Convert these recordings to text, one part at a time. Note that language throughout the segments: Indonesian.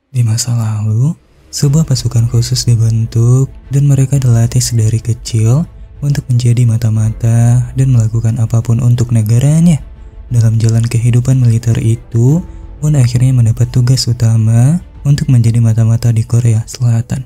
Di masa lalu, sebuah pasukan khusus dibentuk dan mereka dilatih sedari kecil untuk menjadi mata-mata dan melakukan apapun untuk negaranya. Dalam jalan kehidupan militer itu pun akhirnya mendapat tugas utama untuk menjadi mata-mata di Korea Selatan.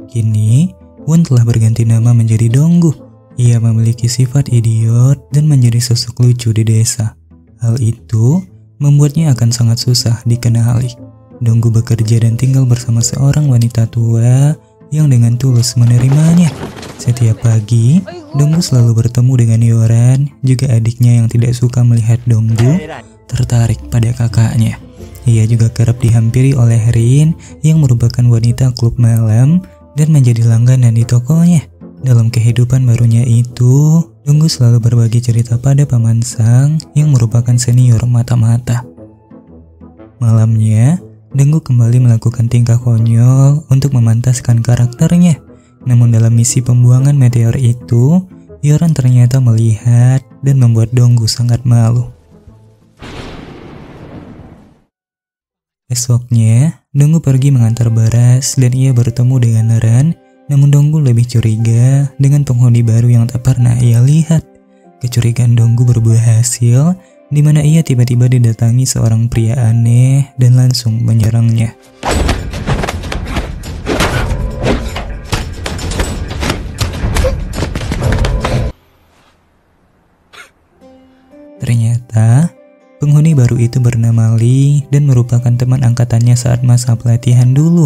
Kini, Won telah berganti nama menjadi Donggu. Ia memiliki sifat idiot dan menjadi sosok lucu di desa. Hal itu membuatnya akan sangat susah dikenali. Donggu bekerja dan tinggal bersama seorang wanita tua yang dengan tulus menerimanya. Setiap pagi, Donggu selalu bertemu dengan Yoran, juga adiknya yang tidak suka melihat Donggu tertarik pada kakaknya. Ia juga kerap dihampiri oleh Rin yang merupakan wanita klub malam dan menjadi langganan di tokonya. Dalam kehidupan barunya itu, Donggu selalu berbagi cerita pada Paman Sang yang merupakan senior mata-mata. Malamnya, Donggu kembali melakukan tingkah konyol untuk memantaskan karakternya. Namun dalam misi pembuangan meteor itu, Yoran ternyata melihat dan membuat Donggu sangat malu. Esoknya, Donggu pergi mengantar beras dan ia bertemu dengan Ran, namun Donggu lebih curiga dengan penghuni baru yang tak pernah ia lihat. Kecurigaan Donggu berbuah hasil, di mana ia tiba-tiba didatangi seorang pria aneh dan langsung menyerangnya. Ternyata, penghuni baru itu bernama Lee dan merupakan teman angkatannya saat masa pelatihan dulu.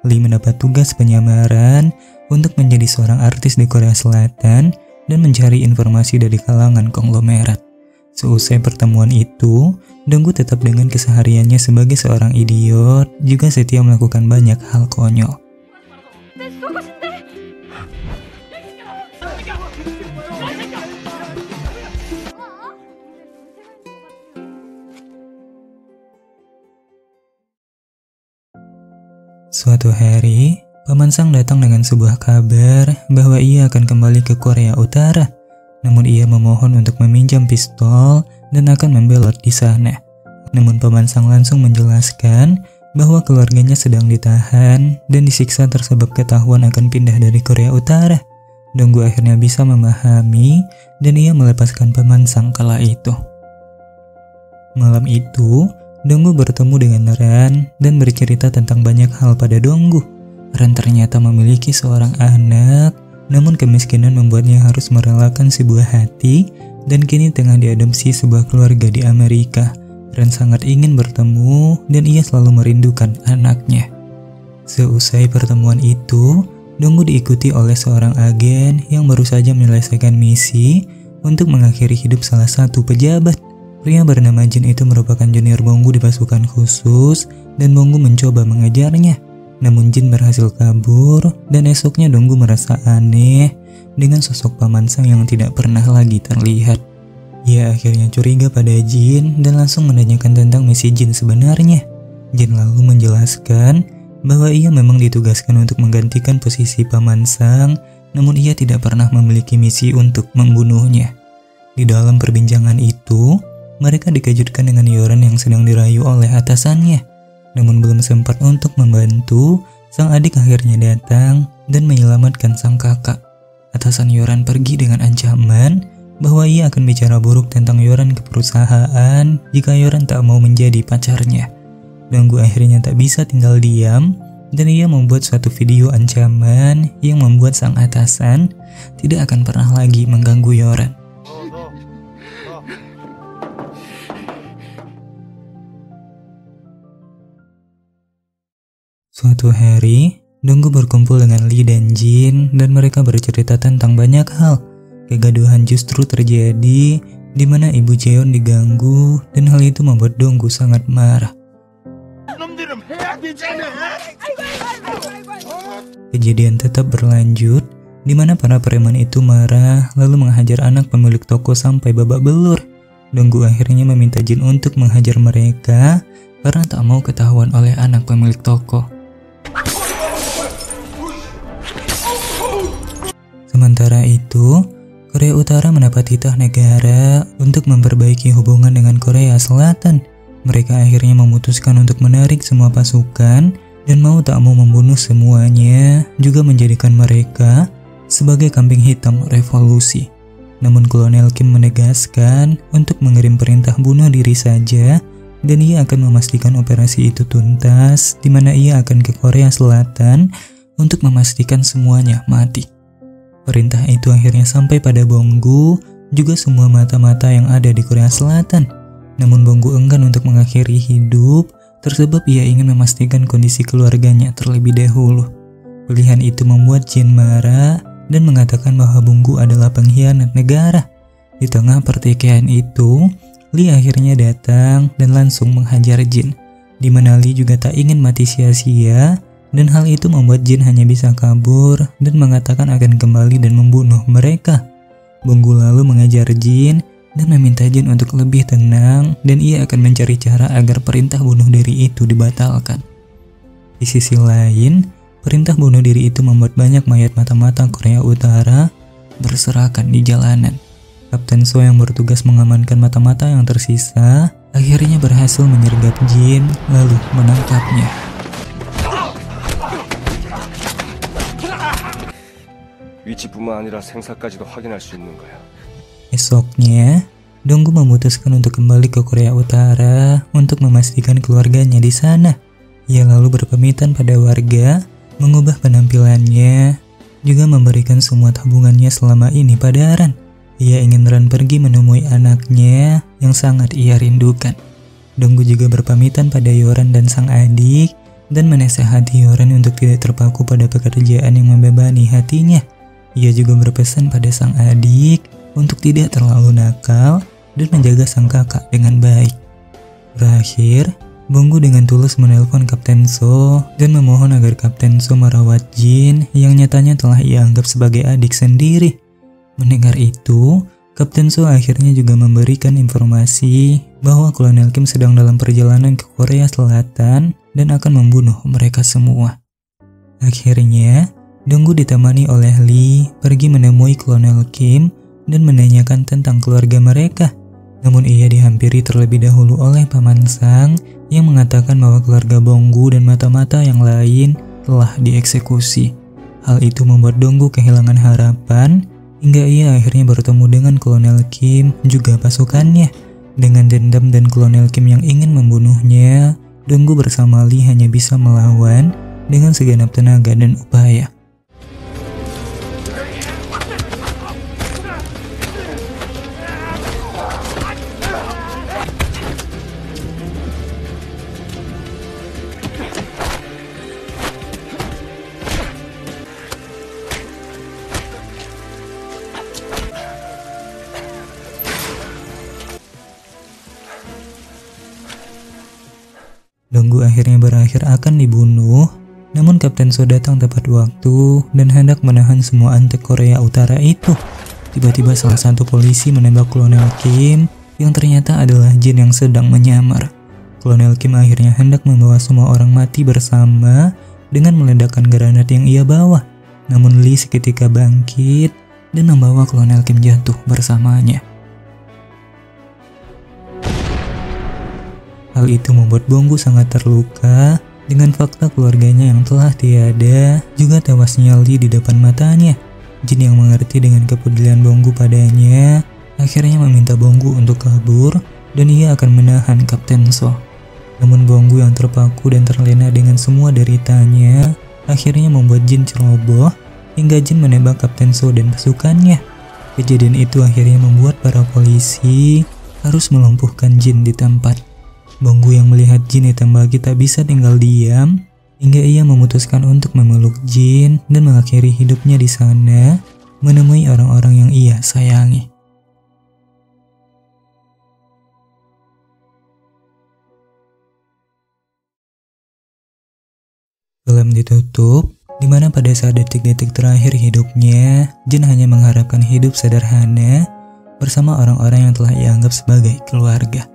Lee mendapat tugas penyamaran untuk menjadi seorang artis di Korea Selatan dan mencari informasi dari kalangan konglomerat. Seusai pertemuan itu, Donggu tetap dengan kesehariannya sebagai seorang idiot, juga setia melakukan banyak hal konyol. Suatu hari, Paman Sang datang dengan sebuah kabar bahwa ia akan kembali ke Korea Utara. Namun ia memohon untuk meminjam pistol dan akan membelot di sana. Namun Paman Sang langsung menjelaskan bahwa keluarganya sedang ditahan dan disiksa tersebab ketahuan akan pindah dari Korea Utara. Donggu akhirnya bisa memahami dan ia melepaskan Paman Sang kala itu. Malam itu, Donggu bertemu dengan Ran dan bercerita tentang banyak hal pada Donggu. Ran ternyata memiliki seorang anak, namun kemiskinan membuatnya harus merelakan sebuah hati dan kini tengah diadopsi sebuah keluarga di Amerika. Ran sangat ingin bertemu dan ia selalu merindukan anaknya. Seusai pertemuan itu, Donggu diikuti oleh seorang agen yang baru saja menyelesaikan misi untuk mengakhiri hidup salah satu pejabat. Pria bernama Jin itu merupakan junior Bonggu di pasukan khusus dan Bonggu mencoba mengejarnya. Namun Jin berhasil kabur dan esoknya Donggu merasa aneh dengan sosok Paman Sang yang tidak pernah lagi terlihat. Ia akhirnya curiga pada Jin dan langsung menanyakan tentang misi Jin sebenarnya. Jin lalu menjelaskan bahwa ia memang ditugaskan untuk menggantikan posisi Paman Sang, namun ia tidak pernah memiliki misi untuk membunuhnya. Di dalam perbincangan itu, mereka dikejutkan dengan Yoran yang sedang dirayu oleh atasannya. Namun belum sempat untuk membantu, sang adik akhirnya datang dan menyelamatkan sang kakak. Atasan Yoran pergi dengan ancaman bahwa ia akan bicara buruk tentang Yoran ke perusahaan jika Yoran tak mau menjadi pacarnya. Donggu akhirnya tak bisa tinggal diam dan ia membuat suatu video ancaman yang membuat sang atasan tidak akan pernah lagi mengganggu Yoran. Suatu hari, Donggu berkumpul dengan Lee dan Jin dan mereka bercerita tentang banyak hal. Kegaduhan justru terjadi di mana Ibu Jeon diganggu dan hal itu membuat Donggu sangat marah. Kejadian tetap berlanjut di mana para preman itu marah lalu menghajar anak pemilik toko sampai babak belur. Donggu akhirnya meminta Jin untuk menghajar mereka karena tak mau ketahuan oleh anak pemilik toko. Sementara itu, Korea Utara mendapat titah negara untuk memperbaiki hubungan dengan Korea Selatan. Mereka akhirnya memutuskan untuk menarik semua pasukan dan mau tak mau membunuh semuanya, juga menjadikan mereka sebagai kambing hitam revolusi. Namun Kolonel Kim menegaskan untuk mengirim perintah bunuh diri saja, dan ia akan memastikan operasi itu tuntas, di mana ia akan ke Korea Selatan untuk memastikan semuanya mati. Perintah itu akhirnya sampai pada Bonggu, juga semua mata-mata yang ada di Korea Selatan. Namun Bonggu enggan untuk mengakhiri hidup, tersebab ia ingin memastikan kondisi keluarganya terlebih dahulu. Pilihan itu membuat Jin marah dan mengatakan bahwa Bonggu adalah pengkhianat negara. Di tengah pertikaian itu, Lee akhirnya datang dan langsung menghajar Jin, di mana Lee juga tak ingin mati sia-sia, dan hal itu membuat Jin hanya bisa kabur dan mengatakan akan kembali dan membunuh mereka. Bonggu lalu mengajar Jin dan meminta Jin untuk lebih tenang, dan ia akan mencari cara agar perintah bunuh diri itu dibatalkan. Di sisi lain, perintah bunuh diri itu membuat banyak mayat mata-mata Korea Utara berserakan di jalanan. Kapten So yang bertugas mengamankan mata-mata yang tersisa akhirnya berhasil menyergap Jin lalu menangkapnya. 위치뿐만 아니라 생사까지도 확인할 수 있는 거야. Esoknya, Donggu memutuskan untuk kembali ke Korea Utara untuk memastikan keluarganya di sana. Ia lalu berpamitan pada warga, mengubah penampilannya, juga memberikan semua tabungannya selama ini pada Ran. Ia ingin Ran pergi menemui anaknya yang sangat ia rindukan. Donggu juga berpamitan pada Yoran dan sang adik, dan menasehati Yoran untuk tidak terpaku pada pekerjaan yang membebani hatinya. Ia juga berpesan pada sang adik untuk tidak terlalu nakal dan menjaga sang kakak dengan baik. Berakhir, Bonggu dengan tulus menelpon Kapten So dan memohon agar Kapten So merawat Jin yang nyatanya telah ia anggap sebagai adik sendiri. Mendengar itu, Kapten So akhirnya juga memberikan informasi bahwa Kolonel Kim sedang dalam perjalanan ke Korea Selatan dan akan membunuh mereka semua. Akhirnya, Donggu ditemani oleh Lee pergi menemui Kolonel Kim dan menanyakan tentang keluarga mereka. Namun ia dihampiri terlebih dahulu oleh Paman Sang yang mengatakan bahwa keluarga Bonggu dan mata-mata yang lain telah dieksekusi. Hal itu membuat Donggu kehilangan harapan hingga ia akhirnya bertemu dengan Kolonel Kim juga pasukannya. Dengan dendam dan Kolonel Kim yang ingin membunuhnya, Donggu bersama Lee hanya bisa melawan dengan segenap tenaga dan upaya. Donggu akhirnya berakhir akan dibunuh, namun Kapten So datang tepat waktu dan hendak menahan semua antek Korea Utara itu. Tiba-tiba salah satu polisi menembak Kolonel Kim yang ternyata adalah Jin yang sedang menyamar. Kolonel Kim akhirnya hendak membawa semua orang mati bersama dengan meledakkan granat yang ia bawa. Namun Lee seketika bangkit dan membawa Kolonel Kim jatuh bersamanya. Hal itu membuat Bonggu sangat terluka dengan fakta keluarganya yang telah tiada, juga tewasnya Lee di depan matanya. Jin yang mengerti dengan kepedulian Bonggu padanya akhirnya meminta Bonggu untuk kabur dan ia akan menahan Kapten So. Namun Bonggu yang terpaku dan terlena dengan semua deritanya akhirnya membuat Jin ceroboh hingga Jin menembak Kapten So dan pasukannya. Kejadian itu akhirnya membuat para polisi harus melumpuhkan Jin di tempat. Bonggu yang melihat Jin ditembaki tak bisa tinggal diam, hingga ia memutuskan untuk memeluk Jin dan mengakhiri hidupnya di sana, menemui orang-orang yang ia sayangi. Film ditutup, di mana pada saat detik-detik terakhir hidupnya, Jin hanya mengharapkan hidup sederhana bersama orang-orang yang telah ia anggap sebagai keluarga.